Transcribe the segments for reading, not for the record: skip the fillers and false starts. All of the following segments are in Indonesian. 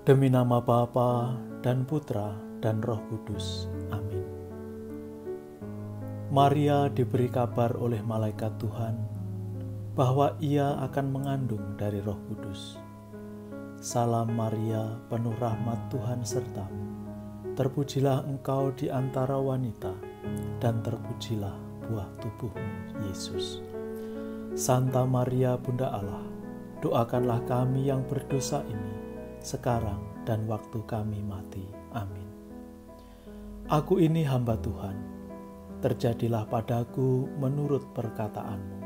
Demi nama Bapa dan Putra dan Roh Kudus. Amin. Maria diberi kabar oleh malaikat Tuhan bahwa ia akan mengandung dari Roh Kudus. Salam Maria, penuh rahmat Tuhan sertamu. Terpujilah engkau di antara wanita, dan terpujilah buah tubuhmu, Yesus. Santa Maria, Bunda Allah, doakanlah kami yang berdosa ini, sekarang dan waktu kami mati. Amin. Aku ini hamba Tuhan, terjadilah padaku menurut perkataanmu.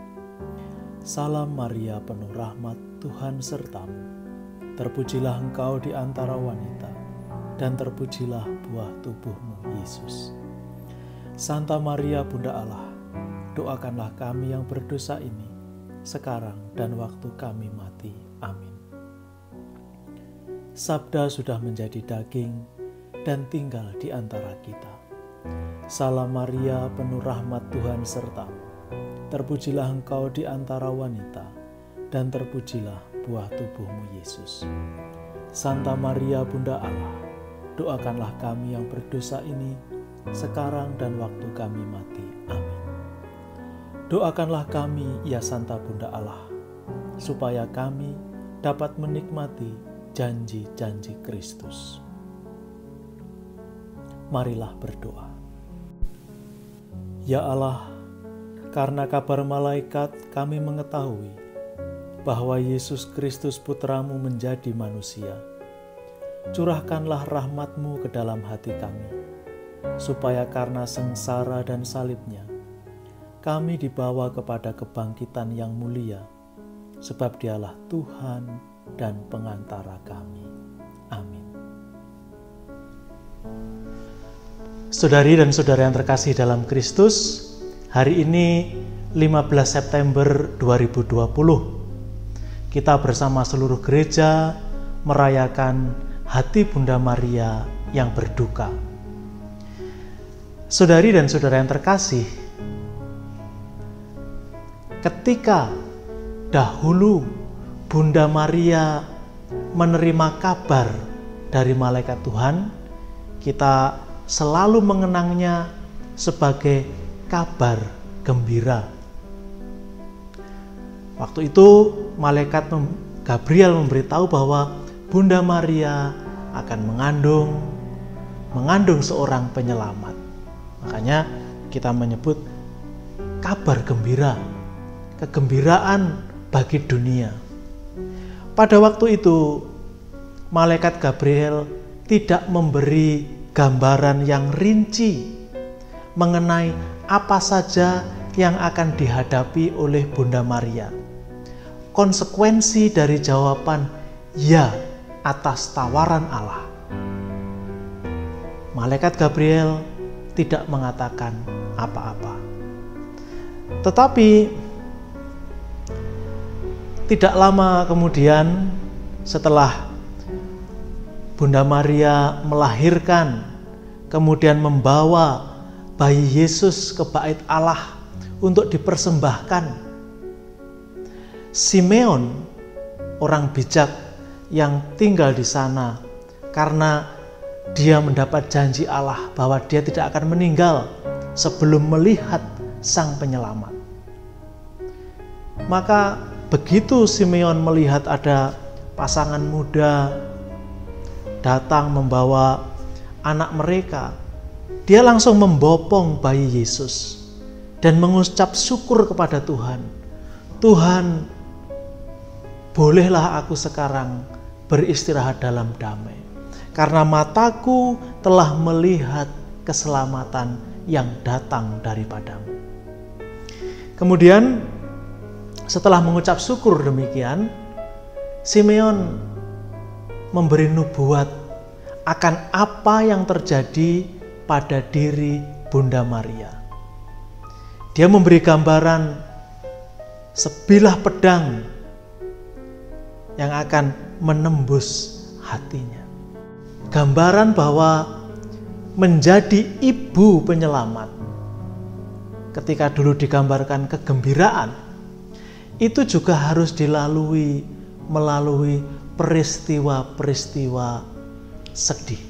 Salam Maria, penuh rahmat Tuhan sertamu. Terpujilah engkau di antara wanita, dan terpujilah buah tubuhmu, Yesus. Santa Maria, Bunda Allah, doakanlah kami yang berdosa ini, sekarang dan waktu kami mati. Amin. Sabda sudah menjadi daging dan tinggal di antara kita. Salam Maria, penuh rahmat Tuhan sertamu. Terpujilah engkau di antara wanita, dan terpujilah buah tubuhmu, Yesus. Santa Maria, Bunda Allah, doakanlah kami yang berdosa ini, sekarang dan waktu kami mati. Amin. Doakanlah kami, ya Santa Bunda Allah, supaya kami dapat menikmati janji-janji Kristus. Marilah berdoa. Ya Allah, karena kabar malaikat kami mengetahui bahwa Yesus Kristus Putramu menjadi manusia. Curahkanlah rahmat-Mu ke dalam hati kami, supaya karena sengsara dan salibnya, kami dibawa kepada kebangkitan yang mulia, sebab Dialah Tuhan dan pengantara kami. Amin. Saudari dan saudara yang terkasih dalam Kristus, hari ini 15 September 2020, kita bersama seluruh gereja merayakan hati Bunda Maria yang berduka. Saudari dan saudara yang terkasih, ketika dahulu Bunda Maria menerima kabar dari malaikat Tuhan, kita selalu mengenangnya sebagai kabar gembira. Waktu itu malaikat Gabriel memberitahu bahwa Bunda Maria akan mengandung seorang penyelamat. Makanya kita menyebut kabar gembira, kegembiraan bagi dunia. Pada waktu itu, malaikat Gabriel tidak memberi gambaran yang rinci mengenai apa saja yang akan dihadapi oleh Bunda Maria. Konsekuensi dari jawaban ya atas tawaran Allah. Malaikat Gabriel tidak mengatakan apa-apa. Tetapi tidak lama kemudian, setelah Bunda Maria melahirkan, kemudian membawa bayi Yesus ke bait Allah untuk dipersembahkan, Simeon, orang bijak yang tinggal di sana, karena dia mendapat janji Allah bahwa dia tidak akan meninggal sebelum melihat Sang Penyelamat. Maka begitu Simeon melihat ada pasangan muda datang membawa anak mereka, dia langsung membopong bayi Yesus dan mengucap syukur kepada Tuhan. Tuhan, bolehlah aku sekarang beristirahat dalam damai, karena mataku telah melihat keselamatan yang datang daripadamu. Kemudian setelah mengucap syukur demikian, Simeon memberi nubuat akan apa yang terjadi pada diri Bunda Maria. Dia memberi gambaran sebilah pedang yang akan menembus hatinya. Gambaran bahwa menjadi ibu penyelamat, ketika dulu digambarkan kegembiraan, itu juga harus melalui peristiwa-peristiwa sedih.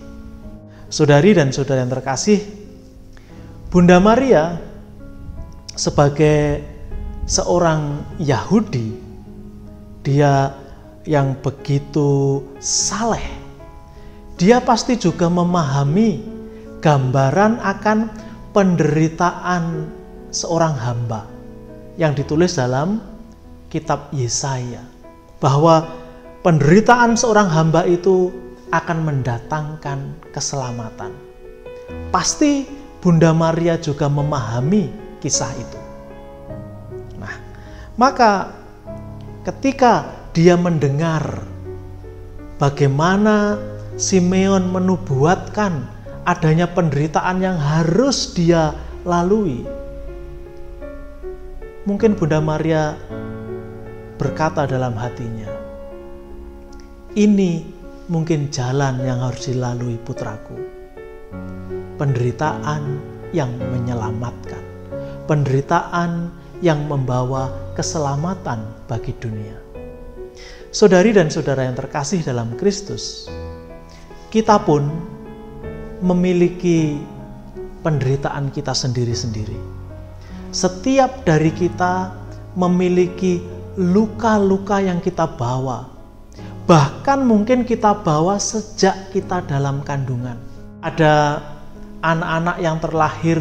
Saudari dan saudara yang terkasih, Bunda Maria sebagai seorang Yahudi, dia yang begitu saleh, dia pasti juga memahami gambaran akan penderitaan seorang hamba yang ditulis dalam kitab Yesaya, bahwa penderitaan seorang hamba itu akan mendatangkan keselamatan. Pasti Bunda Maria juga memahami kisah itu. Nah, maka ketika dia mendengar bagaimana Simeon menubuatkan adanya penderitaan yang harus dia lalui, mungkin Bunda Maria berkata dalam hatinya, ini mungkin jalan yang harus dilalui putraku. Penderitaan yang menyelamatkan, penderitaan yang membawa keselamatan bagi dunia. Saudari dan saudara yang terkasih dalam Kristus, kita pun memiliki penderitaan kita sendiri-sendiri. Setiap dari kita memiliki luka-luka yang kita bawa. Bahkan mungkin kita bawa sejak kita dalam kandungan. Ada anak-anak yang terlahir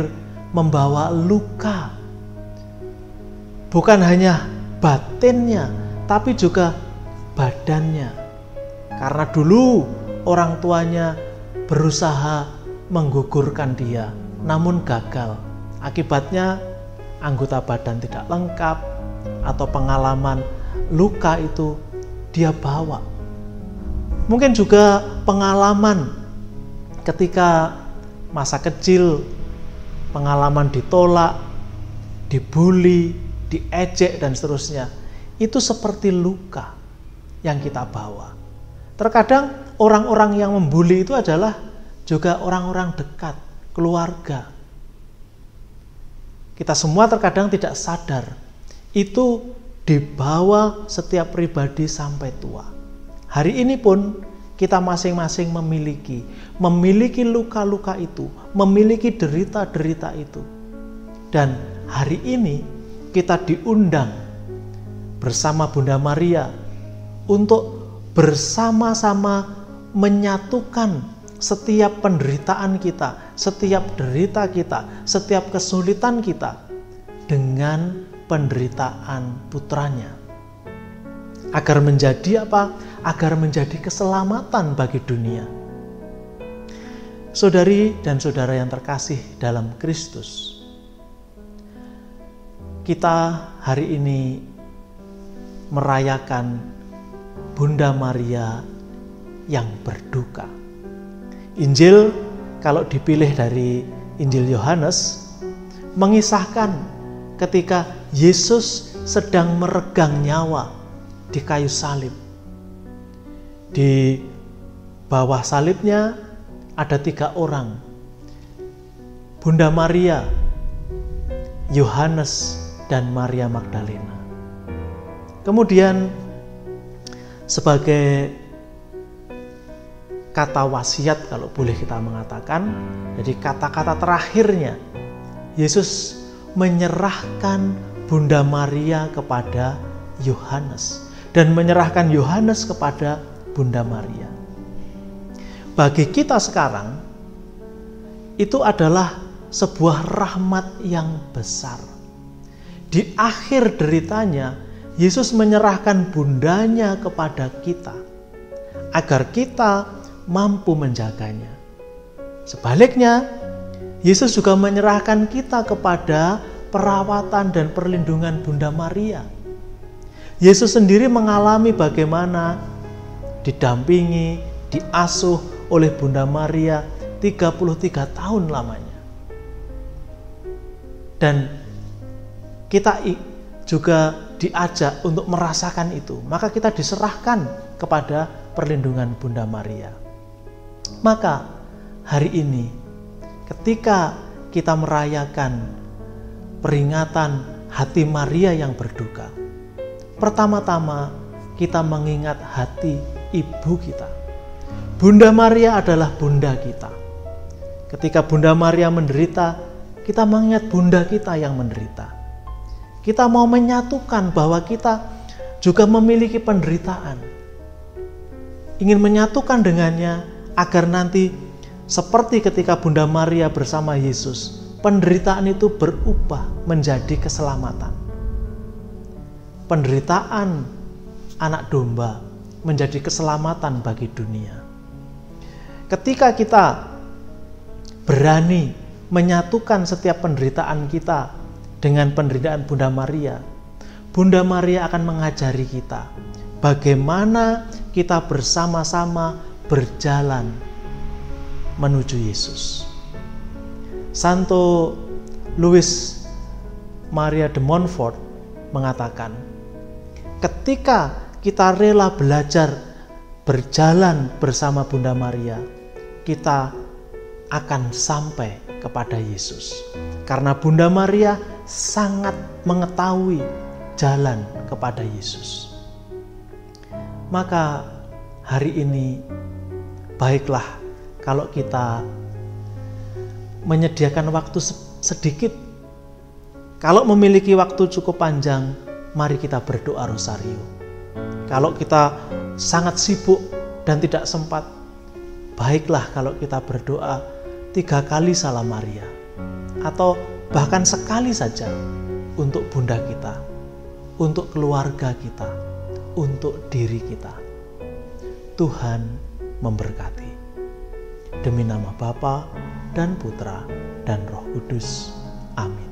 membawa luka. Bukan hanya batinnya, tapi juga badannya. Karena dulu orang tuanya berusaha menggugurkan dia, namun gagal. Akibatnya anggota badan tidak lengkap, atau pengalaman luka itu dia bawa. Mungkin juga pengalaman ketika masa kecil, pengalaman ditolak, dibully, diejek dan seterusnya. Itu seperti luka yang kita bawa. Terkadang orang-orang yang membuli itu adalah juga orang-orang dekat, keluarga. Kita semua terkadang tidak sadar. Itu dibawa setiap pribadi sampai tua. Hari ini pun kita masing-masing memiliki luka-luka itu, memiliki derita-derita itu. Dan hari ini kita diundang bersama Bunda Maria untuk bersama-sama menyatukan setiap penderitaan kita, setiap derita kita, setiap kesulitan kita dengan penderitaan putranya. Agar menjadi apa? Agar menjadi keselamatan bagi dunia. Saudari dan saudara yang terkasih dalam Kristus, kita hari ini merayakan Bunda Maria yang berduka. Injil kalau dipilih dari Injil Yohanes mengisahkan ketika Yesus sedang meregang nyawa di kayu salib. Di bawah salibnya ada 3 orang. Bunda Maria, Yohanes, dan Maria Magdalena. Kemudian sebagai kata wasiat kalau boleh kita mengatakan, jadi kata-kata terakhirnya Yesus menyerahkan Bunda Maria kepada Yohanes dan menyerahkan Yohanes kepada Bunda Maria. Bagi kita sekarang itu adalah sebuah rahmat yang besar. Di akhir deritanya Yesus menyerahkan bundanya kepada kita agar kita mampu menjaganya. Sebaliknya, Yesus juga menyerahkan kita kepada perawatan dan perlindungan Bunda Maria. Yesus sendiri mengalami bagaimana didampingi, diasuh oleh Bunda Maria 33 tahun lamanya. Dan kita juga diajak untuk merasakan itu. Maka kita diserahkan kepada perlindungan Bunda Maria. Maka hari ini ketika kita merayakan peringatan hati Maria yang berduka, pertama-tama kita mengingat hati ibu kita. Bunda Maria adalah bunda kita. Ketika Bunda Maria menderita, kita mengingat bunda kita yang menderita. Kita mau menyatukan bahwa kita juga memiliki penderitaan. Ingin menyatukan dengannya agar nanti seperti ketika Bunda Maria bersama Yesus, penderitaan itu berubah menjadi keselamatan. Penderitaan anak domba menjadi keselamatan bagi dunia. Ketika kita berani menyatukan setiap penderitaan kita dengan penderitaan Bunda Maria, Bunda Maria akan mengajari kita bagaimana kita bersama-sama berjalan menuju Yesus. Santo Louis Maria de Montfort mengatakan, ketika kita rela belajar berjalan bersama Bunda Maria, kita akan sampai kepada Yesus. Karena Bunda Maria sangat mengetahui jalan kepada Yesus. Maka hari ini baiklah kalau kita menyediakan waktu sedikit. Kalau memiliki waktu cukup panjang, mari kita berdoa rosario. Kalau kita sangat sibuk dan tidak sempat, baiklah kalau kita berdoa 3 kali Salam Maria, atau bahkan sekali saja untuk bunda kita, untuk keluarga kita, untuk diri kita. Tuhan memberkati. Demi nama Bapa dan Putra dan Roh Kudus. Amin.